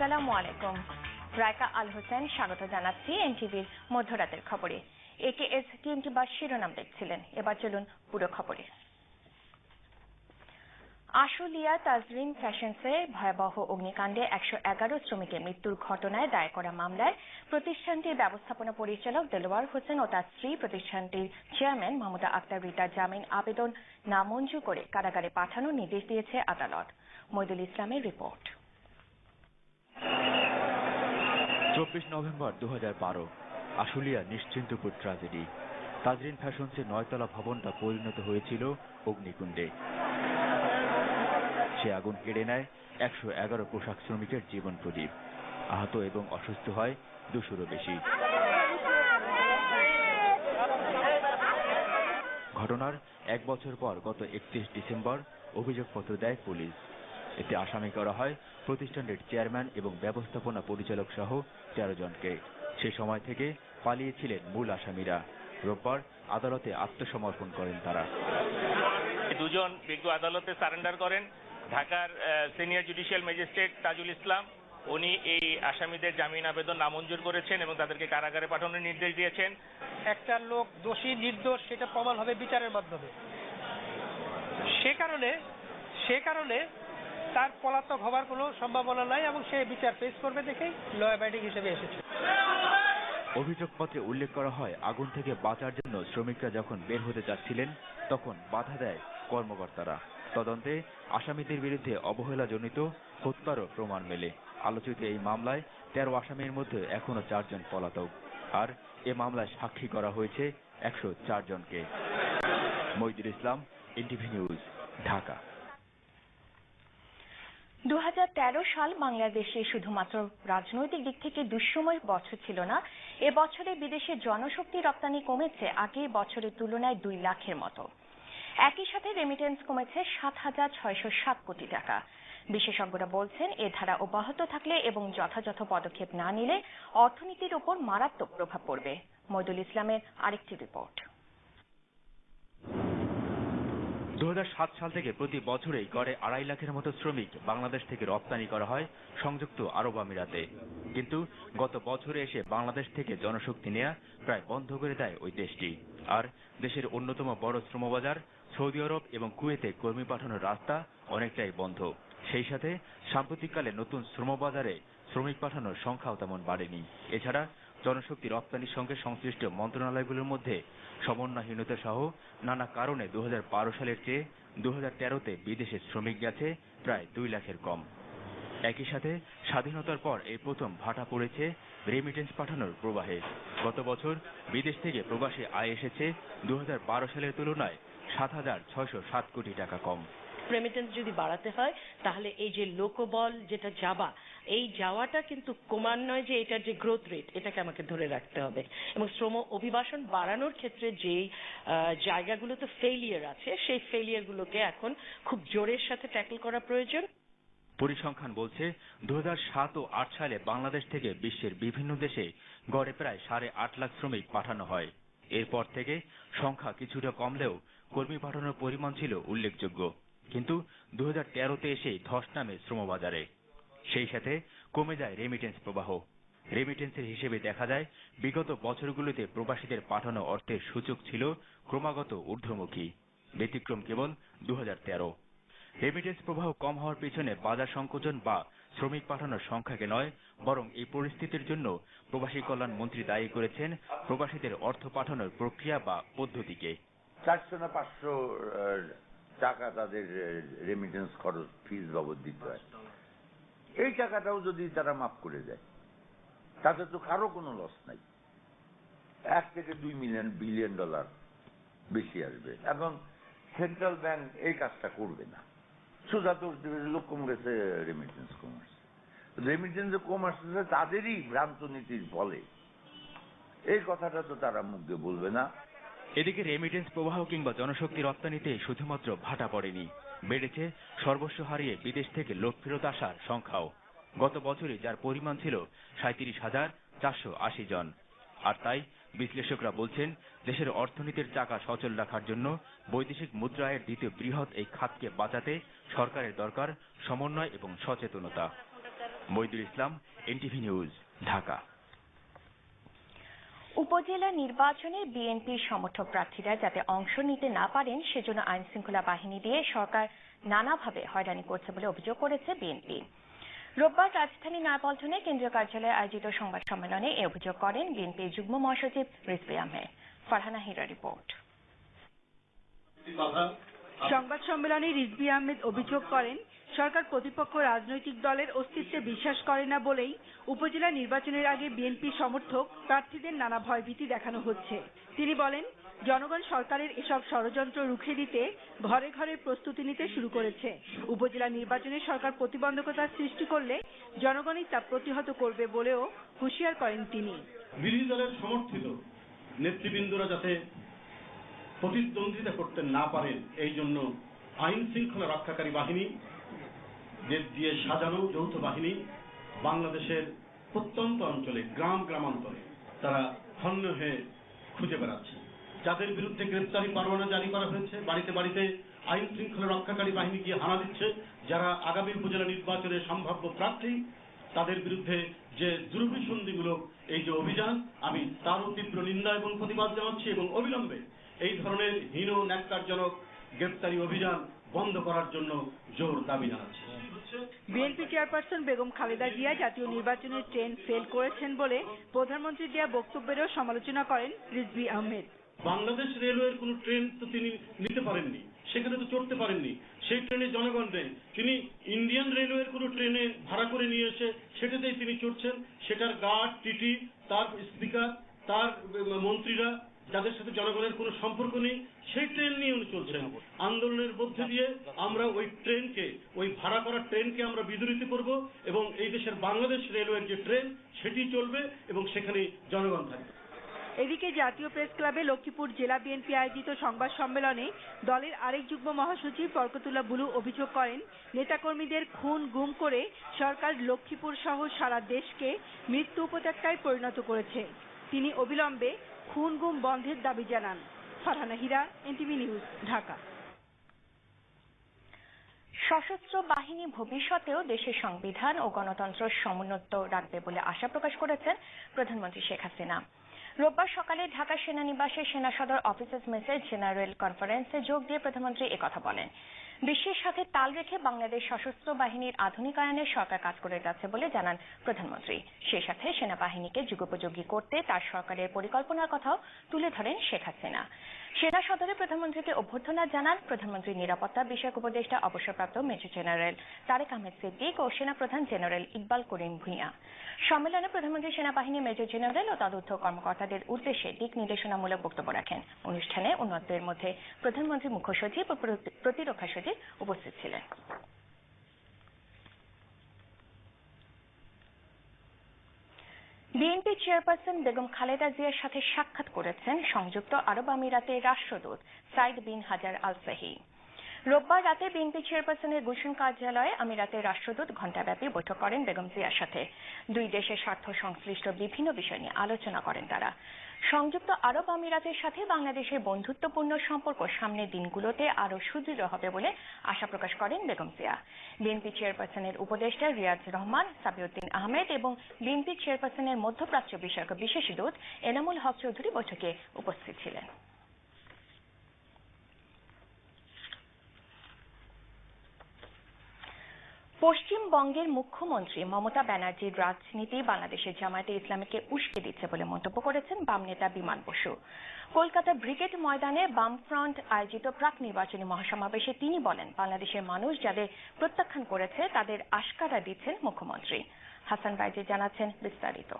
আসসালামু আলাইকুম। রায়কা আল হোসেন স্বাগত জানাচ্ছি এনটিভির মধ্যরাতের খবরে। একেএস টিএমটি বা শিরোনাম দেখছিলেন, এবার চলুন পুরো খবরে। আশুলিয়া তাজরিন ফ্যাশনসে ভয়াবহ অগ্নিকাণ্ডে 111 শ্রমিকের মৃত্যুর ঘটনায় দায়ের করা মামলায় প্রতিষ্ঠানটির ব্যবস্থাপনা পরিচালক দেলোয়ার হোসেন ও তার স্ত্রী প্রতিষ্ঠানটির চেয়ারম্যান মাহমুদা আক্তার রিতার জামিন আবেদন নামঞ্জুর করে কারাগারে পাঠানোর নির্দেশ দিয়েছে আদালত। মইদুল ইসলামের report. 24 November 2012 Ashulia Nishchintapur tragedy. Tazreen ফ্যাশনসের 9তলা ভবনটা পরিণত হয়েছিল অগ্নিকুণ্ডে। সে আগুন কেড়ে নেয় 111 পোশাক শ্রমিকের জীবন প্রদীপ। আহত এবং অসুস্থ হয় 200-রও বেশি। ঘটনার 1 বছর পর গত 31 ডিসেম্বর অভিযোগপত্র দেয় পুলিশ। এতে আসামি করা হয় প্রতিষ্ঠানটির চেয়ারম্যান এবং ব্যবস্থাপনা পরিচালক সহ 13 জনকে। সে সময় থেকে পালিয়েছিলেন মূল আসামিরা। রোববার আদালতে আত্মসমর্পণ করেন তারা। দুজন বিজ্ঞ আদালতে সারেন্ডার করেন। ঢাকার senior judicial magistrate Tajul Islam উনি এই আসামিদের জামিন আবেদন নামঞ্জুর করেছেন এবং তাদেরকে কারাগারে পাঠানোর নির্দেশ দিয়েছেন। একটা লোক দোষী নির্দোষ সেটা প্রমাণ হবে বিচারের মাধ্যমে। সে কারণে তার পলাতক হবার কোনো সম্ভাবনা নাই এবং সে বিচার পেশ করবে দেখেই ল অ্যাবাইডিং হিসেবে এসেছে। অভিযোগপত্রে উল্লেখ করা হয়, আগুন থেকে বাঁচার জন্য শ্রমিকরা যখন বের হতে যাচ্ছিলেন তখন বাধা দেয় কর্মকর্তারা। তদন্তে আসামিদের বিরুদ্ধে অবহেলাজনিত হত্যারও প্রমাণ মেলে। আলোচিত এই মামলায় 13 আসামির মধ্যে এখনো 4 জন পলাতক। আর এ মামলায় সাক্ষী করা হয়েছে 104 জনকে। মইদুল ইসলাম, এনটিভি নিউজ, ঢাকা। 2013 সাল বাংলাদেশে শুধুমাত্র রাজনৈতিক দিক থেকে দুঃসময় বছর ছিল না। এবছরে বিদেশে জনশক্তি রপ্তানি কমেছে আগের বছরের তুলনায় 2 লাখের মতো। একই সাথে রেমিটেন্স কমেছে 7,607 কোটি টাকা। বিশেষজ্ঞরা বলছেন, এ ধারা অব্যাহত থাকলে এবং যথাযথ পদক্ষেপ না নিলে অর্থনীতির উপর মারাত্মক প্রভাব পড়বে। মইদুল ইসলামের আরেকটি রিপোর্ট। 2007 সাল থেকে প্রতি বছরেই গড়ে 2.5 লাখের মতো শ্রমিক বাংলাদেশ থেকে রপ্তানি করা হয় সংযুক্ত আরব আমিরাতে। কিন্তু গত বছরে এসে বাংলাদেশ থেকে জনশক্তি নেয়া প্রায় বন্ধ করে দেয় ওই দেশটি। আর দেশের অন্যতম বড় শ্রমবাজার সৌদি আরব এবং কুয়েতে কর্মী পাঠানোর রাস্তা অনেকটাই বন্ধ। সেই সাথে সাম্প্রতিককালে নতুন শ্রমবাজারে শ্রমিক পাঠানোর সংখ্যাও তেমন বাড়েনি। এছাড়া জনশক্তি রপ্তানির সঙ্গে সংশ্লিষ্ট মন্ত্রণালয়গুলোর মধ্যে সমন্বয়হীনতা সহ নানা কারণে 2012 সালের চেয়ে 2013-তে বিদেশে শ্রমিক গেছে প্রায় 2 লাখের কম। একই সাথে স্বাধীনতার পর এই প্রথম ভাটা পড়েছে রেমিটেন্স পাঠানোর প্রবাহে। গত বছর বিদেশ থেকে প্রবাসী আয় এসেছে 2012 সালের তুলনায় 7,607 কোটি টাকা কম। রেমিটেন্স যদি বাড়াতে হয় তাহলে এই যে লোকবল যেটা এই যাওয়াটা কিন্তু কমান নয়, যে এটার যে গ্রোথ রেট এটাকে আমাকে ধরে রাখতে হবে এবং শ্রম অভিবাসন বাড়ানোর ক্ষেত্রে যে জায়গাগুলোতে ফেইলিয়ার আছে সেই ফেইলিয়ার গুলোকে এখন খুব জোরের সাথে ট্যাকল করা প্রয়োজন। পরিসংখ্যান বলছে 2007 ও 2008 সালে বাংলাদেশ থেকে বিশ্বের বিভিন্ন দেশে গড়ে প্রায় 8.5 লাখ শ্রমিক পাঠানো হয়। এরপর থেকে সংখ্যা কিছুটা কমলেও কর্মী পাঠানোর পরিমাণ ছিল উল্লেখযোগ্য। কিন্তু 2013-তে এসে ধস নামে শ্রমবাজারে। সেই সাথে কমে যায় রেমিটেন্স প্রবাহ। রেমিটেন্সের হিসেবে দেখা যায় বিগত বছরগুলোতে প্রবাসীদের পাঠানো অর্থের সূচক ছিল ক্রমাগত ঊর্ধ্বমুখী। ব্যতিক্রম কেবল 2013। রেমিটেন্স প্রবাহ কম হওয়ার পেছনে বাজার সংকোচন বা শ্রমিক পাঠানোর সংখ্যাকে নয়, বরং এই পরিস্থিতির জন্য প্রবাসী কল্যাণ মন্ত্রী দায়ী করেছেন প্রবাসীদের অর্থ পাঠানোর প্রক্রিয়া বা পদ্ধতিকে। 400 না 500 টাকা তাদের রেমিটেন্স খরচ ফিস বাবদ দিতে হয়। এই টাকাটাও যদি তারা মাফ করে দেয় তাতে তো কারো কোনো লস নাই। 1 থেকে 2 বিলিয়ন ডলার বেশি আসবে এবং সেন্ট্রাল ব্যাংক এই কাজটা করবে না। সোজা তো লোক কম গেছে, রেমিটেন্স কমার্স কমার্স তাদেরই ভ্রান্ত নীতির ফলে। এই কথাটা তো তারা মুখ দিয়ে বলবে না। এদিকে রেমিটেন্স প্রবাহ কিংবা জনশক্তি রপ্তানিতে শুধুমাত্র ভাটা পড়েনি, বেড়েছে সর্বস্ব হারিয়ে বিদেশ থেকে লোক ফেরত আসার সংখ্যাও। গত বছরে যার পরিমাণ ছিল 37,480 জন। আর তাই বিশ্লেষকরা বলছেন, দেশের অর্থনীতির চাকা সচল রাখার জন্য বৈদেশিক মুদ্রায়ের দ্বিতীয় বৃহৎ এই খাতকে বাঁচাতে সরকারের দরকার সমন্বয় এবং সচেতনতা। মইদুল ইসলাম, এনটিভি নিউজ, ঢাকা। উপজেলা নির্বাচনে বিএনপির সমর্থক প্রার্থীরা যাতে অংশ নিতে না পারেন সেজন্য আইন শৃঙ্খলা বাহিনী দিয়ে সরকার নানাভাবে হয়রানি করছে বলে অভিযোগ করেছে বিএনপি। রোববার রাজধানী নয়াপল্টনে কেন্দ্রীয় কার্যালয়ে আয়োজিত সংবাদ সম্মেলনে এ অভিযোগ করেন বিএনপির যুগ্ম মহাসচিব রিজভী আহমেদ। ফারহানা হীরা রিপোর্ট। সংবাদ সম্মেলনে রিজভী আহমেদ অভিযোগ করেন সরকার প্রতিপক্ষ রাজনৈতিক দলের অস্তিত্বে বিশ্বাস করে না বলেই উপজেলা নির্বাচনের আগে বিএনপি সমর্থক প্রার্থীদের নানা ভয়ভীতি দেখানো হচ্ছে। তিনি বলেন, জনগণ সরকারের এসব ষড়যন্ত্র রুখে দিতে ঘরে ঘরে প্রস্তুতি নিতে শুরু করেছে। উপজেলা নির্বাচনে সরকার প্রতিবন্ধকতা সৃষ্টি করলে জনগণই তা প্রতিহত করবে বলেও হুঁশিয়ার করেন তিনি। বিরোধী দলের সমর্থিত নেতৃবৃন্দরা যাতে প্রতিদ্বন্দ্বিতা করতে না পারেন এই জন্য আইন শৃঙ্খলা রক্ষাকারী বাহিনী দিয়ে সাজানো যৌথ বাহিনী বাংলাদেশের প্রত্যন্ত অঞ্চলে গ্রামান্তরে তারা হন্য হয়ে খুঁজে বেড়াচ্ছে। যাদের বিরুদ্ধে গ্রেপ্তারি পরোয়ানা জারি করা হয়েছে, বাড়িতে বাড়িতে আইন শৃঙ্খলা রক্ষাকারী বাহিনী গিয়ে হানা দিচ্ছে। যারা আগামী উপজেলা নির্বাচনে সম্ভাব্য প্রার্থী তাদের বিরুদ্ধে যে দুর্বিসন্ধিমূলক এই যে অভিযান, আমি তারও তীব্র নিন্দা এবং প্রতিবাদ জানাচ্ছি এবং অবিলম্বে এই ধরনের হীন ন্যাক্কারজনক গ্রেপ্তারি অভিযান বন্ধ করার জন্য জোর দাবি জানাচ্ছি। বিএনপি চেয়ারপারসন বেগম খালেদা জিয়া জাতীয় নির্বাচনের ট্রেন ফেল করেছেন বলে প্রধানমন্ত্রীর দেয়া বক্তব্যেরও সমালোচনা করেন রিজভী আহমেদ। বাংলাদেশ রেলওয়ের কোন ট্রেন তো তিনি নিতে পারেননি, সেখানে তো চড়তে পারেননি, সেই ট্রেনে জনগণ নেই। তিনি ইন্ডিয়ান রেলওয়ের কোন ট্রেনে ভাড়া করে নিয়ে এসে সেটাতেই তিনি চড়ছেন। সেটার গার্ড, টিটি, তার স্পিকার, তার মন্ত্রীরা যাদের সাথে জনগণের কোনো সম্পর্ক নেই সেই ট্রেন নিয়ে উনি চলছেন। আন্দোলনের মধ্যে দিয়ে আমরা ওই ট্রেনকে, ওই ভাড়া করা ট্রেনকে আমরা বিদূরিত করব এবং এই দেশের বাংলাদেশ রেলওয়ের যে ট্রেন সেটি চলবে এবং সেখানে জনগণ থাকবে। এদিকে জাতীয় প্রেস ক্লাবে লক্ষ্মীপুর জেলা বিএনপি আয়োজিত সংবাদ সম্মেলনে দলের আরেক যুগ্ম মহাসচিব বরকতুল্লাহ বুলু অভিযোগ করেন, নেতাকর্মীদের খুন গুম করে সরকার লক্ষ্মীপুর সহ সারা দেশকে মৃত্যু উপত্যকায় পরিণত করেছে। তিনি অবিলম্বে খুন গুম বন্ধের দাবি জানান। ফারহানা হীরা, এনটিভি নিউজ, ঢাকা। সশস্ত্র বাহিনী ভবিষ্যতেও দেশের সংবিধান ও গণতন্ত্র সমুন্নত রাখবে বলে আশা প্রকাশ করেছেন প্রধানমন্ত্রী শেখ হাসিনা। রোববার সকালে ঢাকা সেনানিবাসে সেনা সদর অফিসার্স মেসের জেনারেল কনফারেন্সে যোগ দিয়ে প্রধানমন্ত্রী একথা বলেন। বিশ্বের সাথে তাল রেখে বাংলাদেশ সশস্ত্র বাহিনীর আধুনিকায়নে সরকার কাজ করে যাচ্ছে বলে জানান প্রধানমন্ত্রী। সে সাথে সেনাবাহিনীকে যুগোপযোগী করতে তার সরকারের পরিকল্পনার কথাও তুলে ধরেন শেখ হাসিনা। সেনা সদরে প্রধানমন্ত্রীকে অভ্যর্থনা জানান প্রধানমন্ত্রীর নিরাপত্তা বিষয়ক উপদেষ্টা অবসরপ্রাপ্ত মেজর জেনারেল তারেক আহমেদ সিদ্দিক ও সেনাপ্রধান জেনারেল ইকবাল করিম ভূঁইয়া। সম্মেলনে প্রধানমন্ত্রী সেনাবাহিনী মেজর জেনারেল ও তদূর্ধ্ব কর্মকর্তাদের উদ্দেশ্যে দিক নির্দেশনামূলক বক্তব্য রাখেন। অনুষ্ঠানে অন্যদের মধ্যে প্রধানমন্ত্রী মুখ্য সচিব ও প্রতিরক্ষা সচিব উপস্থিত ছিলেন। বিএনপি চেয়ারপারসন বেগম খালেদা জিয়ার সাথে সাক্ষাৎ করেছেন সংযুক্ত আরব আমিরাতের রাষ্ট্রদূত সাইদ বিন হাজার আল সাহি। রোববার রাতে বিএনপি চেয়ারপারসনের গুলশান কার্যালয়ে আমিরাতের রাষ্ট্রদূত ঘণ্টাব্যাপী বৈঠক করেন বেগম জিয়ার সাথে। দুই দেশের স্বার্থ সংশ্লিষ্ট বিভিন্ন বিষয় নিয়ে আলোচনা করেন তারা। সংযুক্ত আরব আমিরাতের সাথে বাংলাদেশের বন্ধুত্বপূর্ণ সম্পর্ক সামনের দিনগুলোতে আরো সুদৃঢ় হবে বলে আশা প্রকাশ করেন বেগম জিয়া। বিএনপি চেয়ারপারসনের উপদেষ্টা রিয়াজ রহমান, সাবিউদ্দিন আহমেদ এবং বিএনপি চেয়ারপারসনের মধ্যপ্রাচ্য বিষয়ক বিশেষ দূত এনামুল হক চৌধুরী বৈঠকে উপস্থিত ছিলেন। পশ্চিমবঙ্গের মুখ্যমন্ত্রী মমতা ব্যানার্জির রাজনীতি বাংলাদেশের জামায়াতে ইসলামীকে উস্কে দিচ্ছে বলে মন্তব্য করেছেন বাম নেতা বিমান বসু। কলকাতা ব্রিগেড ময়দানে বামফ্রন্ট আয়োজিত প্রাক নির্বাচনী মহাসমাবেশে তিনি বলেন, বাংলাদেশের মানুষ যাদের প্রত্যাখ্যান করেছে তাদের আশকারা দিচ্ছেন মুখ্যমন্ত্রী। হাসান বাইজি জানাচ্ছেন বিস্তারিত।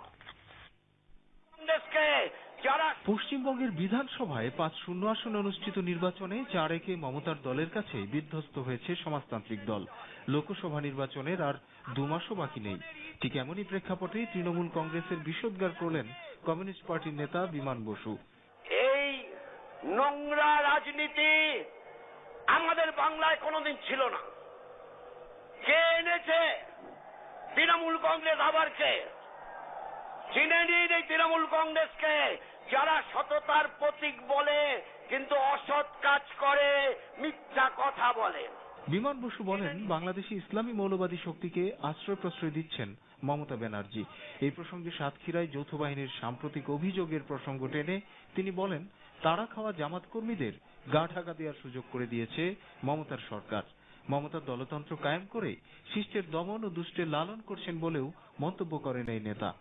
পশ্চিমবঙ্গের বিধানসভায় 5-0 আসনে অনুষ্ঠিত নির্বাচনে 4-1 মমতার দলের কাছে বিধ্বস্ত হয়েছে সমাজতান্ত্রিক দল। লোকসভা নির্বাচনের আর 2 মাসও বাকি নেই। ঠিক এমনই প্রেক্ষাপটে তৃণমূল কংগ্রেসের বিষোদ্গার করলেন কমিউনিস্ট পার্টির নেতা বিমান বসু। এই নোংরা রাজনীতি আমাদের বাংলায় কোনোদিন ছিল না। কে এনেছে? তৃণমূল কংগ্রেস। আবার কে? চিনে নিন এই তৃণমূল কংগ্রেসকে, যারা সততার প্রতীক বলে কিন্তু অসৎ কাজ করে, মিথ্যা কথা বলে। বিমান বসু বলেন, বাংলাদেশে ইসলামী মৌলবাদী শক্তিকে আশ্রয় প্রশ্রয় দিচ্ছেন মমতা ব্যানার্জি। এই প্রসঙ্গে সাতক্ষীরায় যৌথ বাহিনীর সাম্প্রতিক অভিযোগের প্রসঙ্গ টেনে তিনি বলেন, তাড়া খাওয়া জামাত কর্মীদের গা ঢাকা দেওয়ার সুযোগ করে দিয়েছে মমতার সরকার। মমতার দলতন্ত্র কায়েম করে শিষ্টের দমন ও দুষ্টের লালন করছেন বলেও মন্তব্য করেন এই নেতা।